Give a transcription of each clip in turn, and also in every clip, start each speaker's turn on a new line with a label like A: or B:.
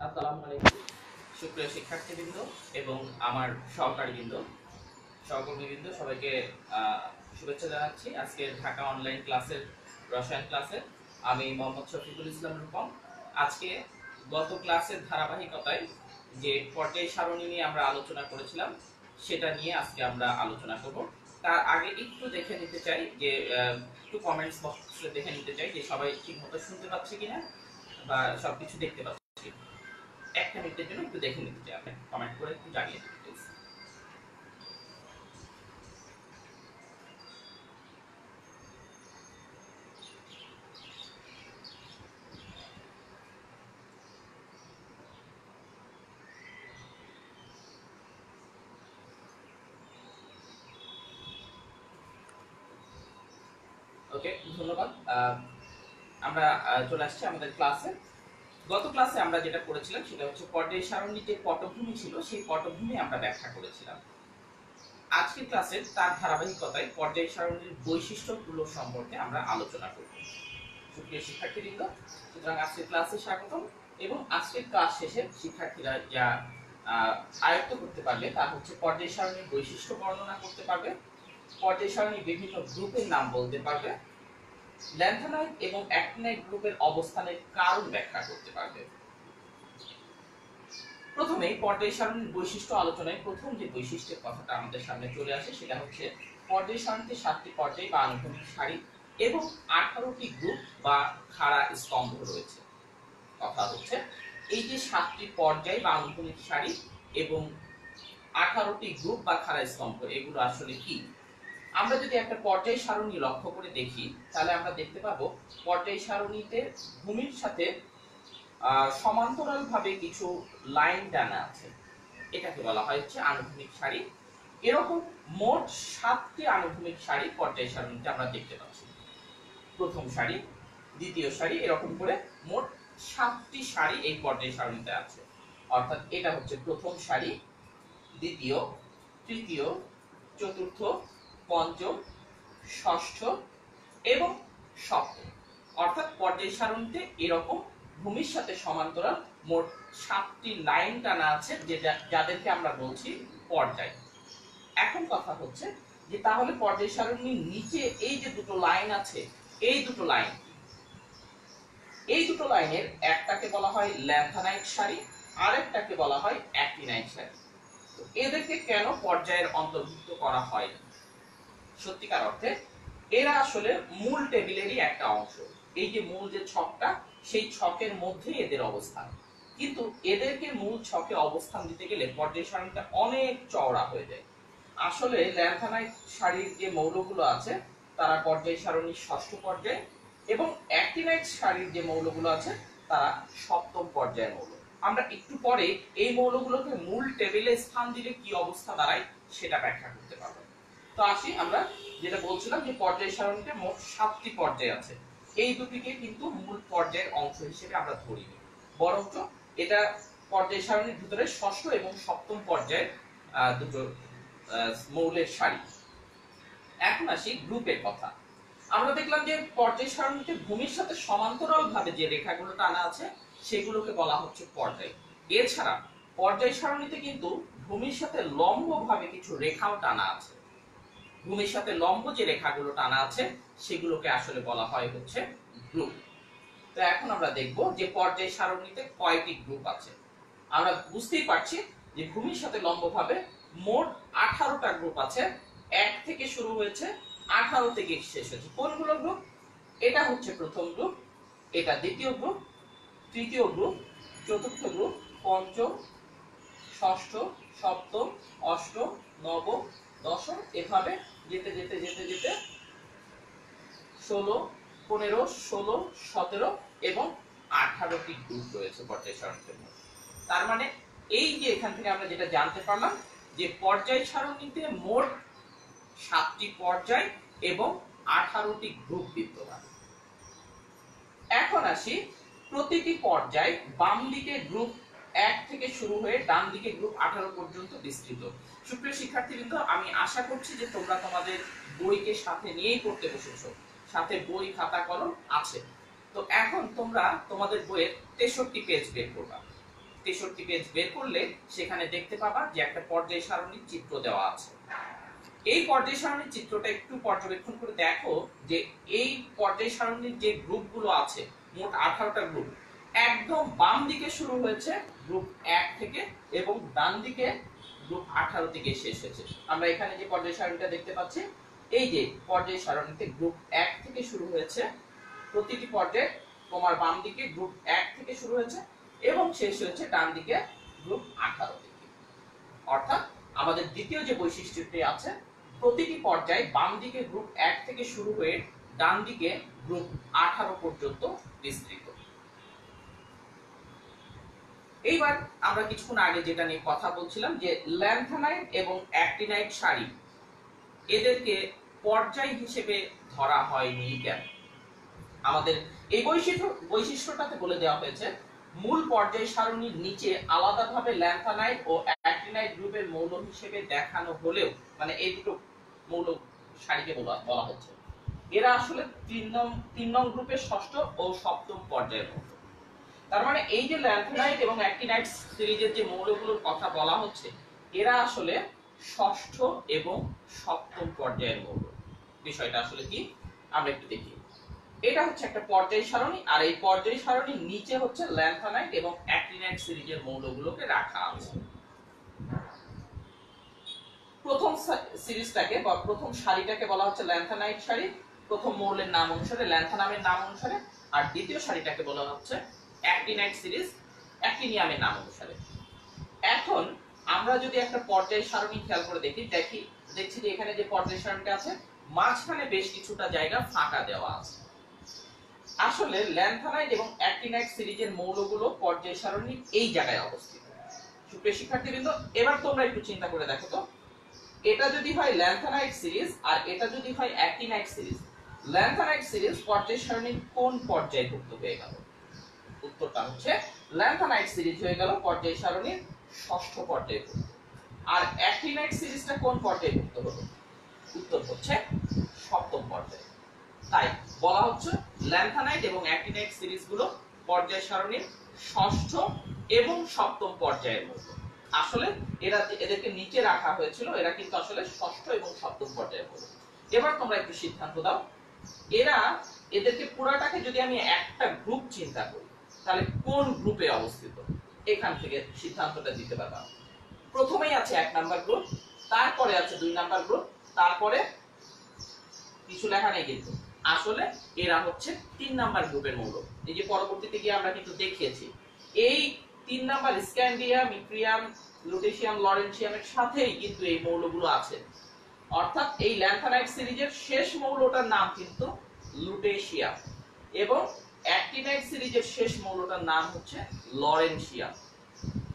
A: আসসালামু আলাইকুম সুপ্রিয় শিক্ষার্থীবৃন্দ এবং আমার সহকর্মীবৃন্দ সবাইকে শুভেচ্ছা জানাচ্ছি আজকের ঢাকা অনলাইন ক্লাসের রসায়ন ক্লাসে। আমি মোহাম্মদ শফিকুল ইসলাম রূপম। আজকে গত ক্লাসের ধারাবাহিকতায় যে পর্যায় সারণী নিয়ে আমরা আলোচনা করেছিলাম সেটা নিয়ে আজকে আমরা আলোচনা করব। তার আগে একটু দেখে নিতে চাই যে একটু কমেন্টস বক্সে দেখে নিতে চাই যে সবাই ঠিকমতো শুনতে পাচ্ছে কিনা বা সবকিছু দেখতে পাচ্ছে। একটা মিনিটের জন্য একটু দেখে নিতে চাই, আপনি কমেন্ট করে একটু জানিয়ে দিন প্লিজ। ওকে, ধন্যবাদ। আমরা চলে আসছি আমাদের ক্লাসে। গত ক্লাসে আমরা যেটা করেছিলাম সেটা হচ্ছে পর্যায় সারণীর যে পটভূমি ছিল সেই পটভূমি আমরা ব্যাখ্যা করেছিলাম। আজকের ক্লাসে তার ধারাবাহিকতায় পর্যায় সারণীর বৈশিষ্ট্যগুলো সম্পর্কে আমরা আলোচনা করব। সুপ্রিয় শিক্ষার্থীবৃন্দ, সুতরাং আজকের ক্লাসে স্বাগতম। এবং আজকের ক্লাস শেষে শিক্ষার্থীরা যা আয়ত্ত করতে পারবে তা হচ্ছে পর্যায় সারণীর বৈশিষ্ট্য বর্ণনা করতে পারবে, পর্যায় সারণীর বিভিন্ন গ্রুপের নাম বলতে পারবে, ল্যান্থানাইট এবং অ্যাক্টিনাইট গ্রুপের অবস্থানের কারণ ব্যাখ্যা করতে পারবে। প্রথমে পর্যায় সারণীর বৈশিষ্ট্য আলোচনায় প্রথম যে বৈশিষ্ট্যের কথাটা আমাদের সামনে চলে আসে সেটা হচ্ছে পর্যায় সারণীতে 7টি পর্যায় বা আনুভূমিক সারি এবং 18টি গ্রুপ বা খাড়া স্তম্ভ রয়েছে। কথা হচ্ছে এই যে 7টি পর্যায় বা আনুভূমিক সারি এবং 18টি গ্রুপ বা খাড়া স্তম্ভ এগুলো আসলে কি। আমরা যদি একটা পর্যায় সারণী লক্ষ্য করে দেখি তাহলে আমরা দেখতে পাবো পর্যায় সারণীতে ভূমির সাথে সমান্তরালভাবে কিছু লাইন টানা আছে, এটাকে বলা হয় হচ্ছে আনুভূমিক সারি। এরকম মোট 7টি আনুভূমিক সারি পর্যায় সারণীতে আমরা দেখতে পাচ্ছি। প্রথম সারি, দ্বিতীয় সারি, এরকম করে মোট 7টি সারি এই পর্যায় সারণীতে আছে। অর্থাৎ এটা হচ্ছে প্রথম সারি, দ্বিতীয়, তৃতীয়, চতুর্থ, পঞ্চম, ষষ্ঠ এবং সপ্তম। অর্থাৎ পর্যায় সারণীতে এরকম ভূমির সাথে সমান্তরাল মোট 7টি লাইন টানা আছে যাদেরকে আমরা বলছি পর্যায়। এখন কথা হচ্ছে যে তাহলে পর্যায় সারণীর নিচে এই যে দুটো লাইন আছে, এই দুটো লাইনের একটাকে বলা হয় ল্যান্থানাইট সারি, আরেকটাকে বলা হয় অ্যাক্টিনাইট সারি। তো এদেরকে কেন পর্যায়ের অন্তর্ভুক্ত করা হয়? সত্যিকার অর্থে এরা আসলে মূল টেবিলেরই একটা অংশ। এই যে মূল যে ছকটা, সেই ছকের মধ্যে এদের অবস্থান, কিন্তু এদেরকে মূল ছকে অবস্থান দিতে গেলে পর্যায় সারণীটা অনেক চওড়া হয়ে যায়। আসলে ল্যান্থানাইট সারির যে মৌলগুলো আছে তারা পর্যায় সারণীর 6ষ্ঠ পর্যায়ে এবং অ্যাক্টিনাইট সারির যে মৌলগুলো আছে তারা 7ম পর্যায়ের মৌল। আমরা একটু পরে এই মৌলগুলোকে মূল টেবিলে স্থান দিলে কি অবস্থা দাঁড়ায় সেটা ব্যাখ্যা করতে পারবো। তো আসি, আমরা যেটা বলছিলাম যে পর্যায় সারণীতে মোট 7টি পর্যায় আছে। এই দুটিকে কিন্তু মূল পর্যায়ের অংশ হিসেবে আমরা ধরিনি, বরঞ্চ এটা পর্যায় সারণীর ভিতরে 6ষ্ঠ এবং 7ম পর্যায়ের দুটো মৌলের সারি। এখন আসি গ্রুপের কথা। আমরা দেখলাম যে পর্যায় সারণীতে ভূমির সাথে সমান্তরালভাবে যে রেখাগুলো টানা আছে সেগুলোকে বলা হচ্ছে পর্যায়। এছাড়া পর্যায় সারণীতে কিন্তু ভূমির সাথে লম্বভাবে কিছু রেখাও টানা আছে। ভূমির সাথে লম্ব যে রেখাগুলো টানা আছে সেগুলোকে আসলে বলা হয় হচ্ছে গ্রুপ। তো এখন আমরা দেখব যে পর্যায় সারণীতে কয়টি গ্রুপ আছে। আমরা বুঝতেই পারছি যে ভূমির সাথে লম্বভাবে মোট 18টা গ্রুপ আছে। 1 থেকে শুরু হয়েছে, 18 থেকে শেষ হয়েছে। কোনগুলো গ্রুপ? এটা হচ্ছে প্রথম গ্রুপ, এটা দ্বিতীয় গ্রুপ, তৃতীয় গ্রুপ, চতুর্থ গ্রুপ, পঞ্চম, ষষ্ঠ, সপ্তম, অষ্টম, নবম, দশম, এভাবে যেতে যেতে যেতে যেতে 16, 15, 16, 17 এবং 18টি গ্রুপ রয়েছে পর্যায় সারণীতে। তার মানে এই যে এখান থেকে আমরা যেটা জানতে পারলাম যে পর্যায় সারণীতে মোট 7টি পর্যায় এবং 18টি গ্রুপ বিদ্যমান। এখন আসি, প্রতিটি পর্যায় বাম দিকে গ্রুপ 1 থেকে শুরু হয়ে ডান দিকে গ্রুপ 18 পর্যন্ত বিস্তৃত। সুপ্রিয় শিক্ষার্থীবৃন্দ, আমি আশা করছি যে তোমরা তোমাদের বইকে সাথে নিয়েই পড়তে বসেছো, সাথে বই খাতা কলম আছে। তো এখন তোমরা তোমাদের বইয়ের 63 পেজ বের করবা। 63 পেজ বের করলে সেখানে দেখতে পাবা যে একটা পর্যায় সারণীর চিত্র দেওয়া আছে। এই পর্যায় সারণীর চিত্রটা একটু পর্যবেক্ষণ করে দেখো যে এই পর্যায় সারণীর যে গ্রুপগুলো আছে, মোট 18টা গ্রুপ, একদম বাম দিকে শুরু হয়েছে গ্রুপ 1 থেকে এবং ডান দিকে গ্রুপ 18 থেকে শেষ হয়েছে। আমরা এখানে যে পর্যায় সারণীটা দেখতে পাচ্ছি, এই যে পর্যায় সারণীতে গ্রুপ 1 থেকে শুরু হয়েছে, প্রতিটি পর্যায়ে তোমার বাম দিকে গ্রুপ 1 থেকে শুরু হয়েছে এবং শেষ হয়েছে ডান দিকে গ্রুপ 18 থেকে। অর্থাৎ আমাদের দ্বিতীয় যে বৈশিষ্ট্যটি আছে, প্রতিটি পর্যায়ে বাম দিকে গ্রুপ 1 থেকে শুরু হয়ে ডান দিকে গ্রুপ 18 পর্যন্ত বিস্তৃত। এইবার আমরা কিছুক্ষণ আগে যেটা নিয়ে কথা বলছিলাম যে ল্যান্থানাইট এবং অ্যাক্টিনাইট সারি, এদেরকে পর্যায় হিসেবে ধরা হয়নি কেন? আমাদের এই বৈশিষ্ট্যটাতে বলে দেওয়া হয়েছে মূল পর্যায় সারণীর নিচে আলাদাভাবে ল্যান্থানাইট ও অ্যাক্টিনাইট গ্রুপের মৌল হিসেবে দেখানো হলেও, মানে এই দুটো মৌল সারিকে বলা হচ্ছে, এরা আসলে 3 নং গ্রুপের ষষ্ঠ ও সপ্তম পর্যায়ের মৌল। তার মানে এই যে ল্যান্থানাইট এবং অ্যাক্টিনাইট সিরিজের যে মৌলগুলোর কথা বলা হচ্ছে, এরা আসলে ষষ্ঠ এবং সপ্তম পর্যায়ের মৌল। বিষয়টা আসলে কি আমরা একটু দেখি। এটা হচ্ছে একটা পর্যায় সারণী, আর এই পর্যায় সারণীর নিচে হচ্ছে ল্যান্থানাইট এবং অ্যাক্টিনাইট সিরিজের মৌলগুলোকে রাখা আছে। প্রথম সিরিজটাকে বা প্রথম সারিটাকে বলা হচ্ছে ল্যান্থানাইট সারি, প্রথম মৌলের নাম অনুসারে, ল্যান্থানামের নাম অনুসারে, আর দ্বিতীয় সারিটাকে বলা হচ্ছে অ্যাক্টিনাইট সিরিজ, অ্যাক্টিনিয়ামের নাম অনুসারে। এখন আমরা যদি একটা পর্যায় সারণী খেয়াল করে দেখছি যে এখানে যে পর্যায় সারণীটা আছে, মাঝখানে বেশ কিছুটা জায়গা ফাঁকা দেওয়া আছে। আসলে ল্যান্থানাইট এবং অ্যাক্টিনাইট সিরিজের মৌলগুলো পর্যায় সারণীর এই জায়গায় অবস্থিত। সুপ্রিয় শিক্ষার্থীবৃন্দ, এবার তোমরা একটু চিন্তা করে দেখো তো, এটা যদি হয় ল্যান্থানাইট সিরিজ আর এটা যদি হয় অ্যাক্টিনাইট সিরিজ, ল্যান্থানাইট সিরিজ পর্যায় সারণীর কোন পর্যায়ে যুক্ত হয়ে গেল? উত্তরটা হচ্ছে ল্যান্থানাইট সিরিজ হয়ে গেল পর্যায় সারণীর ষষ্ঠ পর্যায়ে যুক্ত। আর অ্যাক্টিনাইট সিরিজটা কোন পর্যায়ে যুক্ত হলো? উত্তর হচ্ছে সপ্তম পর্যায়ে। তাই বলা হচ্ছে ল্যান্থানাইট এবং অ্যাক্টিনাইট সিরিজগুলো পর্যায় সারণীর ষষ্ঠ এবং সপ্তম পর্যায়ের মৌল। আসলে এদেরকে নিচে রাখা হয়েছিল, এরা কিন্তু আসলে ষষ্ঠ এবং সপ্তম পর্যায়ের মৌল। এবার তোমরা একটু সিদ্ধান্ত দাও, এদেরকে পুরাটাকে যদি আমি একটা গ্রুপ চিন্তা করি, তাহলে কোন গ্রুপে অবস্থিত? এখান থেকে সিদ্ধান্তটা দিতে পারবা। প্রথমেই আছে 1 নাম্বার গ্রুপ, তারপরে আছে 2 নাম্বার গ্রুপ, তারপরে কিছু লেখা নেই, কিন্তু আসলে এরা হচ্ছে 3 নাম্বার গ্রুপের মৌল। এই যে পরবর্তীতে গিয়ে আমরা কিন্তু দেখিয়েছি এই 3 নাম্বার স্ক্যান্ডিয়াম, ইট্রিয়াম, লুটেশিয়াম, লরেন্সিয়ামের সাথেই কিন্তু এই মৌলগুলো আছে। অর্থাৎ এই ল্যান্থানাইট সিরিজের শেষ মৌলটার নাম কিন্তু লুটেশিয়াম এবং অ্যাক্টিনাইট সিরিজের শেষ মৌলটার নাম হচ্ছে লরেন্সিয়াম।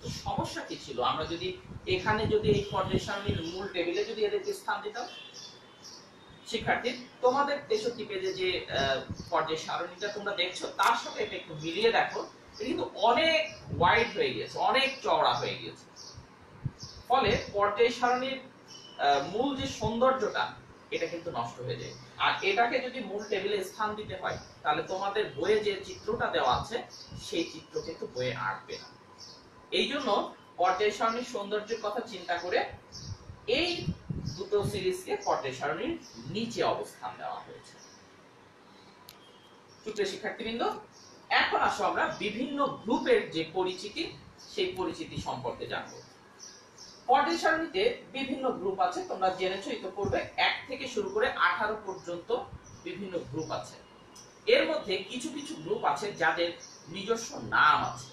A: তো সমস্যা কি ছিল? আমরা যদি এখানে যদি এই পর্যায় সারণীর মূল টেবিলে যদি এদেরকে স্থান দিতাম। শিক্ষার্থী, তোমাদের 63 পেজে যে পর্যায় সারণীটা তোমরা দেখছো, তার সাথে এটা একটু মিলিয়ে দেখো, এটা কিন্তু অনেক ওয়াইড হয়ে গেছে, অনেক চওড়া হয়ে গেছে। ফলে পর্যায় সারণীর মূল যে সৌন্দর্যটা, এটা কিন্তু নষ্ট হয়ে যায়। আর এটাকে যদি মূল টেবিলে স্থান দিতে হয়, তাহলে তোমাদের বইয়ে যে চিত্রটা দেওয়া আছে, সেই চিত্র কিন্তু বইয়ে আঁকবে না। এই জন্য পর্যায় সারণীর সৌন্দর্যের কথা চিন্তা করে এই দুটো সিরিজকে পর্যায় সারণীর নিচে অবস্থান দেওয়া হয়েছে। সুপ্রিয় শিক্ষার্থীবৃন্দ, এখন আসো আমরা বিভিন্ন গ্রুপের যে পরিচিতি, সেই পরিচিতি সম্পর্কে জানবো। পর্যায় সারণীতে বিভিন্ন গ্রুপ আছে, তোমরা জেনেছো ইতিপূর্বে 1 থেকে শুরু করে 18 পর্যন্ত বিভিন্ন গ্রুপ আছে। এর মধ্যে কিছু কিছু গ্রুপ আছে যাদের নিজস্ব নাম আছে।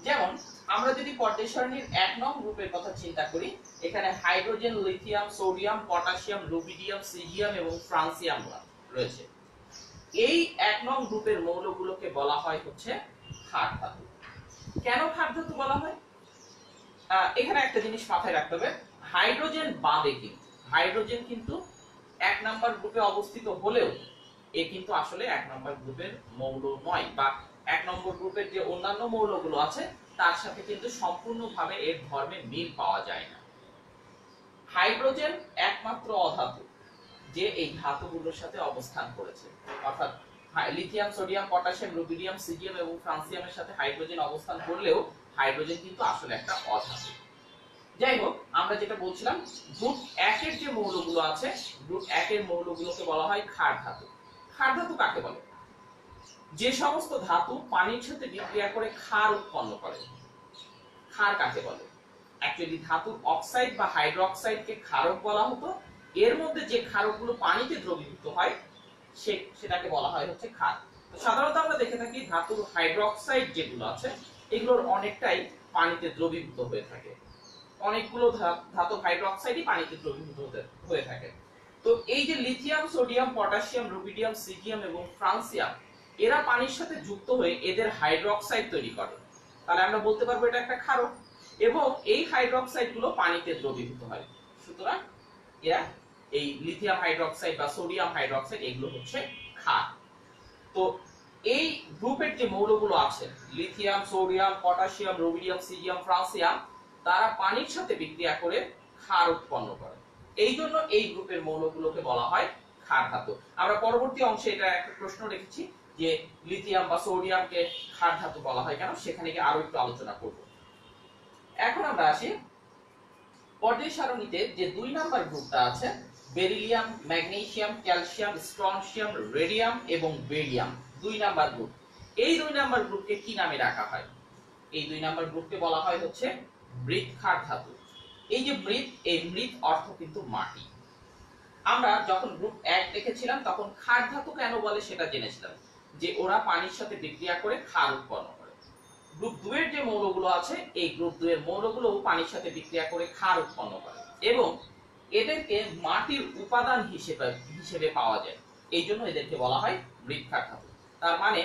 A: যেমন আমরা যদি পর্যায় সারণীর 1 নং গ্রুপের কথা চিন্তা করি, এখানে hydrogen, lithium, sodium, potassium, rubidium, caesium এবং ফ্রান্সিয়াম রয়েছে। এই 1 নং গ্রুপের মৌলগুলোকে বলা হয় হচ্ছে ক্ষার ধাতু। কেন ক্ষার ধাতু বলা হয়? এখানে একটা জিনিস মাথায় রাখতে হবে, হাইড্রোজেন বাদে হাইড্রোজেন কিন্তু 1 নাম্বার গ্রুপে অবস্থিত হলেও এ কিন্তু আসলে 1 নাম্বার গ্রুপের মৌল নয়, বা 1 নম্বর গ্রুপের যে অন্যান্য মৌলগুলো আছে তার সাথে কিন্তু সম্পূর্ণভাবে এর ধর্মে মিল পাওয়া যায় না। হাইড্রোজেন একমাত্র অধাতু যে এই ধাতুগুলোর সাথে অবস্থান করেছে। অর্থাৎ lithium, sodium, potassium, rubidium, caesium এবং ফ্রান্সিয়ামের সাথে হাইড্রোজেন অবস্থান করলেও হাইড্রোজেন কিন্তু আসলে একটা অধাতু। যাই হোক, আমরা যেটা বলছিলাম, গ্রুপ 1 এর যে মৌলগুলো আছে, গ্রুপ 1 এর মৌলগুলোকে বলা হয় ক্ষার ধাতু। ক্ষার ধাতু কাকে বলে? যে সমস্ত ধাতু পানির সাথে বিক্রিয়া করে ক্ষার উৎপন্ন করে। ক্ষার কাকে বলে? অ্যাকচুয়ালি ধাতুর অক্সাইড বা হাইড্রোক্সাইডকে ক্ষারক বলা হতো। এর মধ্যে যে ক্ষারকগুলো পানিতে দ্রবীভূত হয় সেটাকে বলা হয় হচ্ছে ক্ষার। তো সাধারণত আমরা দেখে থাকি ধাতুর হাইড্রোক্সাইড যেগুলো আছে এগুলোর অনেকটাই পানিতে দ্রবীভূত হয়ে থাকে। অনেকগুলো ধাতু হাইড্রোক্সাইডই পানিতে দ্রবীভূত হয়ে থাকে। তো এই যে lithium, sodium, potassium, rubidium, caesium এবং ফ্রান্সিয়াম, এরা পানির সাথে যুক্ত হয়ে এদের হাইড্রোক্সাইড তৈরি করে। তাহলে আমরা বলতে পারবো এটা একটা ক্ষারক, এবং এই হাইড্রোক্সাইড গুলো পানিতে দ্রবীভূত হয়। সুতরাং এরা এই লিথিয়াম হাইড্রোক্সাইড বা সোডিয়াম হাইড্রোক্সাইড এগুলো হচ্ছে ক্ষার। তো এই গ্রুপের যে মৌলগুলো আছে, lithium, sodium, potassium, rubidium, caesium, francium, তারা পানির সাথে বিক্রিয়া করে ক্ষার উৎপন্ন করে। এই জন্য এই গ্রুপের মৌলগুলোকে বলা হয় ক্ষার ধাতু। আমরা পরবর্তী অংশে এটা একটা প্রশ্ন রেখেছি যে লিথিয়াম বা সোডিয়ামকে ক্ষার ধাতু বলা হয় কেন, সেখানে গিয়ে আরো একটু আলোচনা করব। এখন আমরা আসি পর্যায় সারণীতে যে 2 নাম্বার গ্রুপটা আছে, beryllium, magnesium, calcium, strontium, radium এবং বেরিয়াম, 2 নাম্বার গ্রুপ। এই 2 নাম্বার গ্রুপকে কি নামে রাখা হয়? এই 2 নাম্বার গ্রুপকে বলা হয় হচ্ছে মৃৎ ক্ষার ধাতু। এই যে মৃৎ, এই মৃৎ অর্থ কিন্তু মাটি। আমরা যখন গ্রুপ 1 দেখেছিলাম তখন ক্ষার ধাতু কেন বলে সেটা জেনেছিলাম, যে ওরা পানির সাথে বিক্রিয়া করে ক্ষার উৎপন্ন করে। গ্রুপ 2 এর যে মৌলগুলো আছে, এই গ্রুপ 2 এর মৌলগুলো পানির সাথে বিক্রিয়া করে ক্ষার উৎপন্ন করে এবং এদেরকে মাটির উপাদান হিসেবে পাওয়া যায়। এই জন্য এদেরকে বলা হয় মৃৎ ক্ষার ধাতু। তার মানে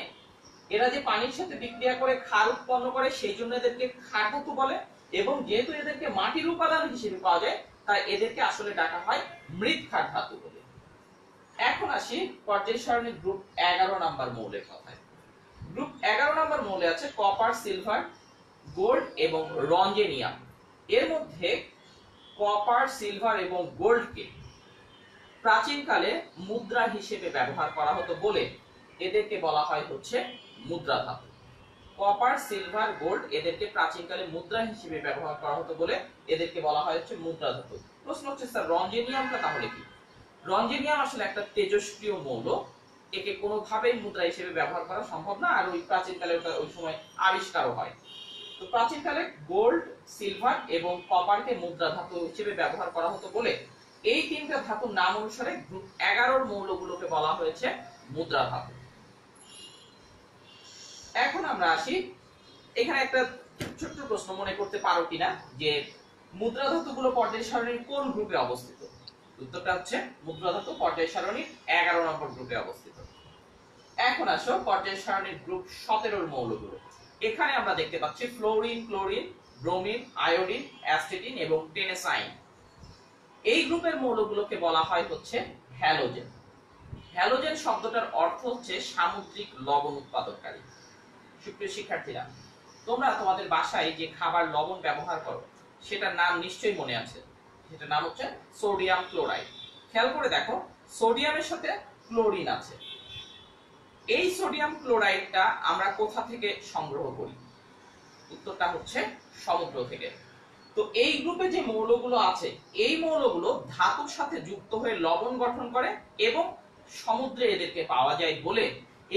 A: এরা যে পানির সাথে বিক্রিয়া করে ক্ষার উৎপন্ন করে সেই জন্য এদেরকে ক্ষার ধাতু বলে, এবং যেহেতু এদেরকে মাটির উপাদান হিসেবে পাওয়া যায় তাই এদেরকে আসলে ডাকা হয় মৃৎ ক্ষার ধাতু বলে। এখন আসি পর্যায় সারণীর গ্রুপ 11 নাম্বার মৌলের কথায়। গ্রুপ 11 নাম্বার মৌলে আছে কপার, সিলভার, গোল্ড এবং রঞ্জেনিয়াম। এর মধ্যে কপার, সিলভার এবং গোল্ডকে প্রাচীনকালে মুদ্রা হিসেবে ব্যবহার করা হতো বলে এদেরকে বলা হয় হচ্ছে মুদ্রা ধাতু। কপার, সিলভার, গোল্ড এদেরকে প্রাচীনকালে মুদ্রা হিসেবে ব্যবহার করা হতো বলে এদেরকে বলা হয় হচ্ছে মুদ্রা ধাতু। প্রশ্ন হচ্ছে স্যার রঞ্জেনিয়ামটা তাহলে কি? রঞ্জেনিয়াম আসলে একটা তেজস্ক্রিয় মৌল, একে কোনোভাবেই মুদ্রা হিসেবে ব্যবহার করা সম্ভব না, আর ওই প্রাচীনকালে ওই সময় আবিষ্কারও হয়। তো প্রাচীনকালে গোল্ড, সিলভার এবং কপারকে মুদ্রা ধাতু হিসেবে ব্যবহার করা হতো বলে এই 3টা ধাতুর নাম অনুসারে গ্রুপ 11 এর মৌলগুলোকে বলা হয়েছে মুদ্রা ধাতু। এখন আমরা আসি, এখানে একটা ছোট্ট প্রশ্ন মনে করতে পারো কিনা যে মুদ্রা ধাতুগুলো পর্যায় সারণীর কোন গ্রুপে অবস্থিত? উত্তরটা হচ্ছে মুদ্রা ধাতু পর্যায় সারণীর 11 নম্বর গ্রুপে অবস্থিত। এখন আসো পর্যায় সারণীর গ্রুপ 17 এর মৌলগুলো। এখানে আমরা দেখতে পাচ্ছি ফ্লোরিন, ক্লোরিন, ব্রোমিন, আয়োডিন, অ্যাসিটিন এবং টেনেসাইন। এই গ্রুপের মৌলগুলোকে বলা হয় হচ্ছে হ্যালোজেন। হ্যালোজেন শব্দটার অর্থ হচ্ছে সামুদ্রিক লবণ উৎপাদনকারী। সুপ্রিয় শিক্ষার্থীরা, তোমরা তোমাদের বাসায় যে খাবার লবণ ব্যবহার করো সেটার নাম নিশ্চয়ই মনে আছে, সেটার নাম হচ্ছে সোডিয়াম ক্লোরাইড। খেয়াল করে দেখো, সোডিয়ামের সাথে ক্লোরিন আছে। এই সোডিয়াম ক্লোরাইডটা আমরা কোথা থেকে সংগ্রহ করি? উত্তরটা হচ্ছে সমুদ্র থেকে। তো এই গ্রুপে যে মৌলগুলো আছে, এই মৌলগুলো ধাতুর সাথে যুক্ত হয়ে লবণ গঠন করে এবং সমুদ্রে এদেরকে পাওয়া যায় বলে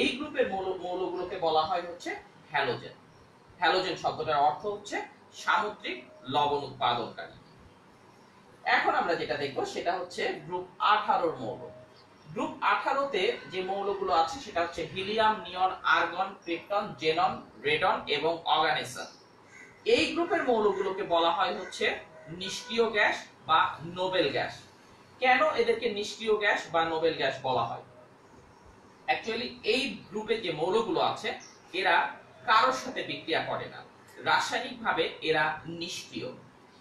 A: এই গ্রুপের মৌলগুলোকে বলা হয় হচ্ছে হ্যালোজেন। হ্যালোজেন শব্দটার অর্থ হচ্ছে সামুদ্রিক লবণ উৎপাদনকারী। এখন আমরা যেটা দেখব সেটা হচ্ছে গ্রুপ 18 এর মৌল। গ্রুপ 18 তে যে মৌলগুলো আছে সেটা হচ্ছে হিলিয়াম, নিয়ন, আর্গন, ক্রিপ্টন, জেনন, রেডন এবং অর্গানেসন। এই গ্রুপের মৌলগুলোকে বলা হয় হচ্ছে নিষ্ক্রিয় গ্যাস বা নোবেল গ্যাস। কেন এদেরকে নিষ্ক্রিয় গ্যাস বা নোবেল গ্যাস বলা হয়? অ্যাকচুয়ালি এই গ্রুপে যে মৌলগুলো আছে এরা কারোর সাথে বিক্রিয়া করে না, রাসায়নিকভাবে এরা নিষ্ক্রিয়,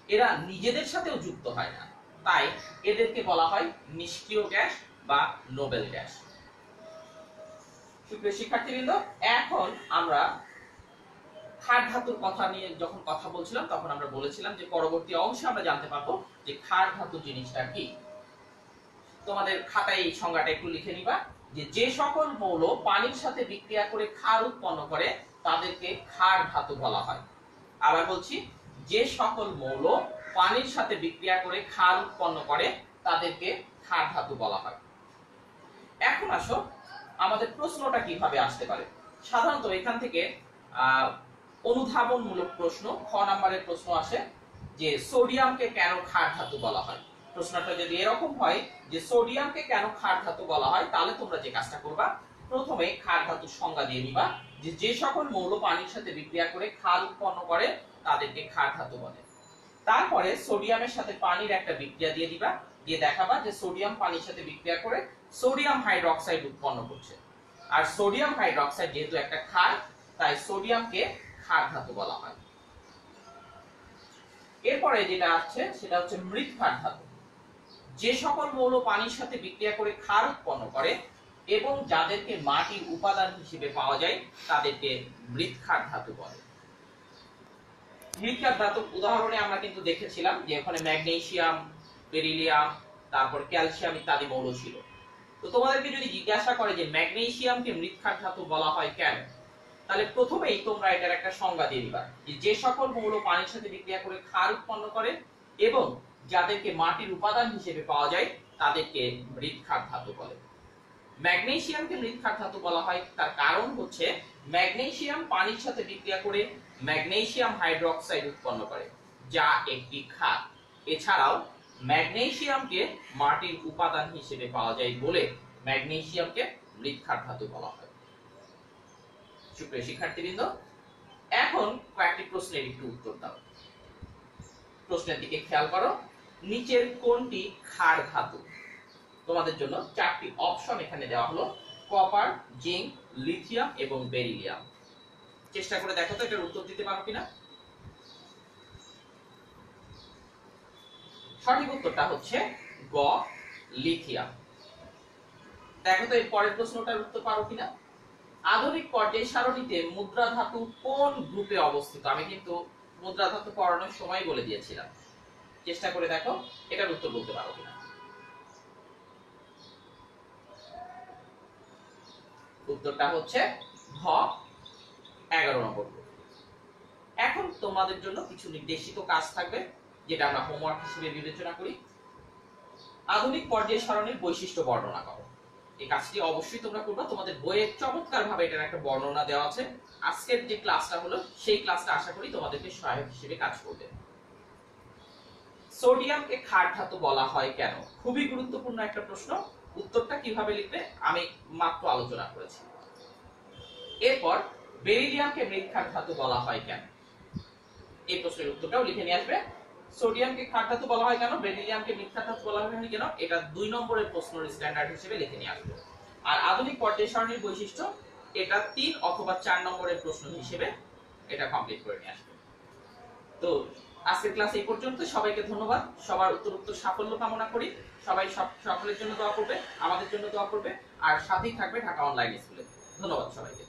A: এরা নিজেদের সাথেও যুক্ত হয় না, তাই এদেরকে বলা হয় নিষ্ক্রিয় গ্যাস বা নোবেল গ্যাস। সুপ্রিয় শিক্ষার্থীবৃন্দ, এখন আমরা ক্ষার ধাতুর কথা নিয়ে যখন কথা বলছিলাম তখন আমরা বলেছিলাম যে পরবর্তী অংশে আমরা জানতে পারবো যে ক্ষার ধাতু জিনিসটা কি। তোমাদের খাতায় এই সংজ্ঞাটা একটু লিখে নিবা যে যে সকল মৌল পানির সাথে বিক্রিয়া করে ক্ষার উৎপন্ন করে তাদেরকে ক্ষার ধাতু বলা হয়। আবার বলছি, যে সকল মৌল পানির সাথে বিক্রিয়া করে ক্ষার উৎপন্ন করে তাদেরকে ক্ষার ধাতু বলা হয়। এখন আসো আমাদের প্রশ্নটা কিভাবে আসতে পারে। সাধারণত এখান থেকে অনুধাবনমূলক প্রশ্ন, খ নাম্বারের প্রশ্ন আসে যে সোডিয়ামকে কেন ক্ষার ধাতু বলা হয়। প্রশ্নটা যদি এরকম হয় যে সোডিয়ামকে কেন ক্ষার ধাতু বলা হয়, তাহলে তোমরা যে কাজটা করবা, প্রথমে ক্ষার ধাতুর সংজ্ঞা দিয়ে নিবা, যে যে সকল মৌল পানির সাথে বিক্রিয়া করে ক্ষার উৎপন্ন করে তাদেরকে ক্ষার ধাতু বলে। তারপরে সোডিয়ামের সাথে পানির একটা বিক্রিয়া দিয়ে দিবা, দিয়ে দেখাবা যে সোডিয়াম পানির সাথে বিক্রিয়া করে সোডিয়াম হাইড্রোক্সাইড উৎপন্ন করছে। আর সোডিয়াম হাইড্রোক্সাইড যেহেতু একটা ক্ষার, তাই সোডিয়ামকে ক্ষার ধাতু বলা হয়। এরপরে যেটা আছে সেটা হচ্ছে মৃৎ ক্ষার ধাতু। যে সকল মৌল পানির সাথে বিক্রিয়া করে ক্ষার উৎপন্ন করে এবং যাদেরকে মাটির উপাদান হিসেবে পাওয়া যায় তাদেরকে মৃৎ ক্ষার ধাতু বলে। মৃৎ ক্ষার ধাতু উদাহরণে আমরা কিন্তু দেখেছিলাম যে ওখানে ম্যাগনেসিয়াম, বেরিলিয়াম, তারপর ক্যালসিয়াম ইত্যাদি মৌল ছিল। তো তোমাদেরকে যদি জিজ্ঞাসা করে যে ম্যাগনেসিয়ামকে মৃৎ ক্ষার ধাতু বলা হয় কেন, তাহলে প্রথমেই তোমরা এটার একটা সংজ্ঞা দিয়ে দিবা, যে সকল মৌল পানির সাথে বিক্রিয়া করে ক্ষার উৎপন্ন করে এবং যাদেরকে মাটির উপাদান হিসেবে পাওয়া যায় তাদেরকে মৃৎ ক্ষার ধাতু বলে। ম্যাগনেসিয়ামকে মৃৎ ক্ষার ধাতু বলা হয় তার কারণ হচ্ছে ম্যাগনেসিয়াম পানির সাথে বিক্রিয়া করে ম্যাগনেসিয়াম হাইড্রোক্সাইড উৎপন্ন করে, যা একটি ক্ষার। এছাড়াও ম্যাগনেসিয়ামকে মাটির উপাদান হিসেবে পাওয়া যায় বলে ম্যাগনেসিয়ামকে মৃৎ ক্ষার ধাতু বলা হয়। সুপ্রিয় শিক্ষার্থীবৃন্দ, এখন কয়েকটি প্রশ্নের একটু উত্তর দাও। প্রশ্নের দিকে খেয়াল করো, নিচের কোনটি ক্ষার ধাতু? তোমাদের জন্য চারটি অপশন এখানে দেওয়া হলো, কপার, জিঙ্ক, লিথিয়াম এবং বেরিলিয়াম। চেষ্টা করে দেখো তো এটার উত্তর দিতে পারো কিনা। সঠিক উত্তরটা হচ্ছে গ, লিথিয়াম। দেখো তো এর পরের প্রশ্নটার উত্তর পারো কিনা। আধুনিক পর্যায় সারণীতে মুদ্রা ধাতু কোন গ্রুপে অবস্থিত? আমি কিন্তু মুদ্রা ধাতু পড়ানোর সময় বলে দিয়েছিলাম। চেষ্টা করে দেখো এটার উত্তর বলতে পারো কিনা। উত্তরটা হচ্ছে ঘ, 11 নম্বর গ্রুপ। এখন তোমাদের জন্য কিছু নির্দেশিত কাজ থাকবে, যেটা আমরা হোমওয়ার্ক হিসেবে বিবেচনা করি। আধুনিক পর্যায় সারণীর বৈশিষ্ট্য বর্ণনা করো। এই কাজটি অবশ্যই তোমরা করবে। তোমাদের বইয়ে চমৎকার ভাবে এটার একটা বর্ণনা দেওয়া আছে। আজকের যে ক্লাসটা হলো সেই ক্লাসটা আশা করি তোমাদেরকে সহায়ক হিসেবে কাজ করবে। সোডিয়ামকে ক্ষার ধাতু বলা হয় কেন? খুবই গুরুত্বপূর্ণ একটা প্রশ্ন। উত্তরটা কিভাবে লিখবে আমি মাত্র আলোচনা করেছি। এরপর বেরিলিয়ামকে মৃৎ ক্ষার ধাতু বলা হয় কেন? এই প্রশ্নের উত্তরটাও লিখে নিয়ে আসবে। সোডিয়ামকে ক্ষার ধাতু বলা হয় কেন, বেরিলিয়ামকে মৃৎ ক্ষার ধাতু বলা হয় কেন, এটা 2 নম্বরের প্রশ্নের স্ট্যান্ডার্ড হিসেবে লিখে নিয়ে আসবে। আর আধুনিক পর্যায় সারণীর বৈশিষ্ট্য, এটা 3 অথবা 4 নম্বরের প্রশ্ন হিসেবে এটা কমপ্লিট করে নিয়ে আসবে। তো আজকের ক্লাস এই পর্যন্ত। সবাইকে ধন্যবাদ। সবার উত্তরোত্তর সাফল্য কামনা করি। সবাই সকলের জন্য দোয়া করবে, আমাদের জন্য দোয়া করবে, আর সাথেই থাকবে ঢাকা অনলাইন স্কুলে। ধন্যবাদ সবাইকে।